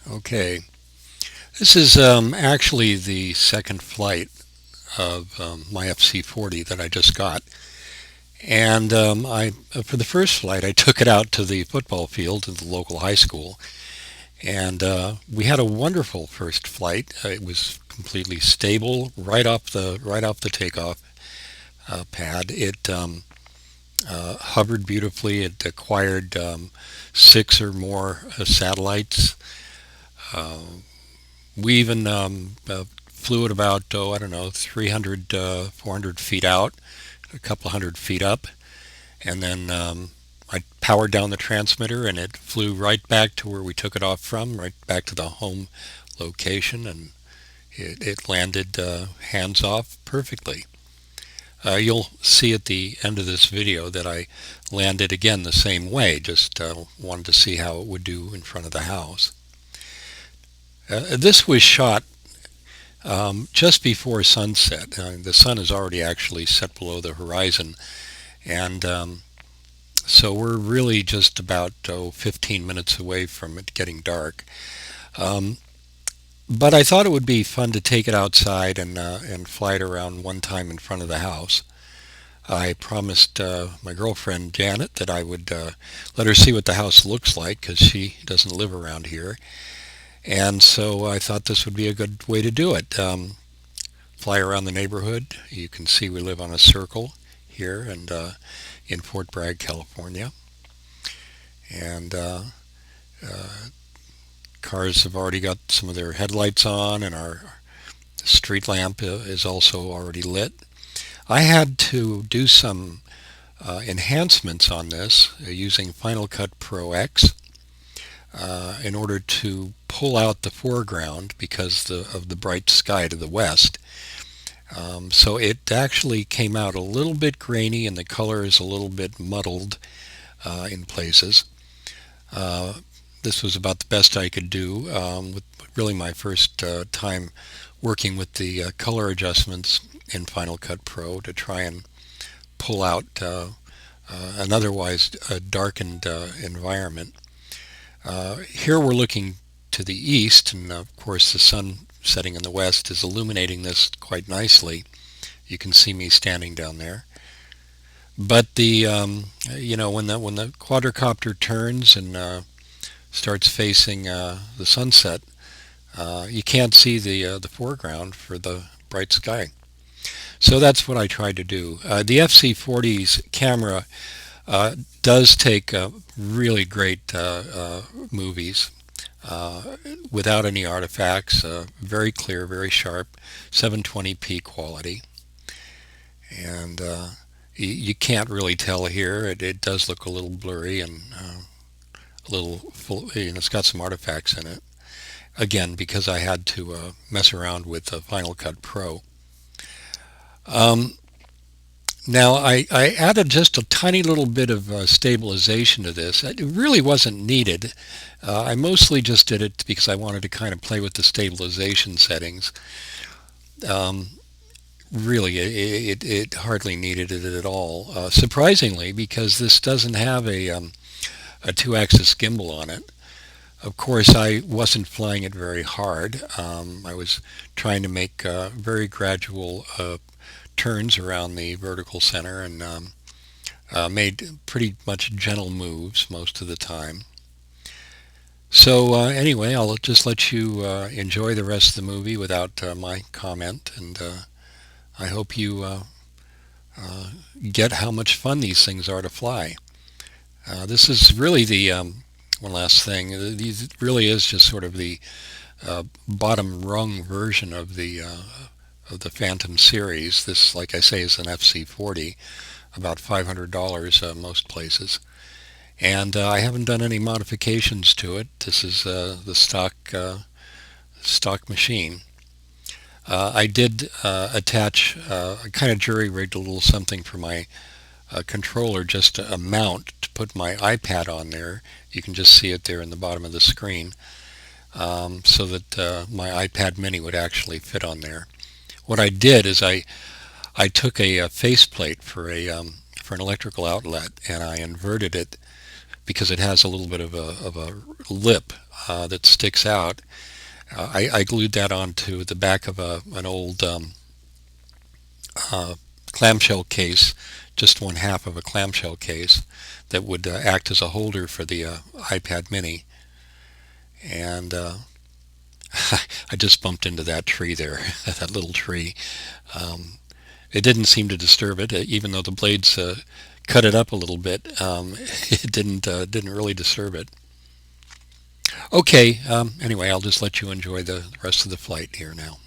Okay, this is actually the second flight of my FC40 that I just got. And for the first flight, I took it out to the football field to the local high school, and we had a wonderful first flight. It was completely stable right off the takeoff pad. It hovered beautifully. It acquired six or more satellites. Uh, we even flew at about, I don't know, 300, 400 feet out, a couple of hundred feet up, and then I powered down the transmitter and it flew right back to where we took it off from, right back to the home location, and it landed hands off perfectly. You'll see at the end of this video that I landed again the same way, just wanted to see how it would do in front of the house. This was shot just before sunset. The sun is already actually set below the horizon, and so we're really just about 15 minutes away from it getting dark. Um, but I thought it would be fun to take it outside and fly it around one time in front of the house. I promised my girlfriend Janet that I would let her see what the house looks like because she doesn't live around here. And so I thought this would be a good way to do it. Fly around the neighborhood. You can see we live on a circle here and in Fort Bragg, California. And uh, cars have already got some of their headlights on, and our street lamp is also already lit. I had to do some enhancements on this using Final Cut Pro X in order to pull out the foreground because of the bright sky to the west. So it actually came out a little bit grainy and the color is a little bit muddled in places. Uh, this was about the best I could do with really my first time working with the color adjustments in Final Cut Pro to try and pull out an otherwise darkened environment. Here we're looking to the east, and of course the sun setting in the west is illuminating this quite nicely. You can see me standing down there. But when the quadricopter turns and starts facing the sunset, you can't see the foreground for the bright sky. So that's what I tried to do. The FC40's camera does take really great movies without any artifacts, very clear, very sharp, 720p quality. And you can't really tell here. It does look a little blurry and a little full, it's got some artifacts in it. Again, because I had to mess around with Final Cut Pro. Um, Now, I added just a tiny little bit of stabilization to this. It really wasn't needed. I mostly just did it because I wanted to kind of play with the stabilization settings. Um, Really, it hardly needed it at all. Surprisingly, because this doesn't have a two-axis gimbal on it. Of course, I wasn't flying it very hard. I was trying to make very gradual turns around the vertical center and made pretty much gentle moves most of the time. So anyway, I'll just let you enjoy the rest of the movie without my comment, and I hope you get how much fun these things are to fly. This is really the one last thing. These really is just sort of the bottom rung version of the Phantom series. This, like I say, is an FC40, about $500 most places. And I haven't done any modifications to it. This is the stock machine. I did attach, I kind of jury-rigged a little something for my controller, just a mount to put my iPad on there. You can just see it there in the bottom of the screen, so that my iPad mini would actually fit on there. What I did is I took a faceplate for an electrical outlet and I inverted it because it has a little bit of a lip that sticks out. I glued that onto the back of an old uh, clamshell case, just one half of a clamshell case that would act as a holder for the iPad mini. And I just bumped into that tree there, that little tree. Um, it didn't seem to disturb it, even though the blades cut it up a little bit. It didn't really disturb it. Okay. Anyway, I'll just let you enjoy the rest of the flight here now.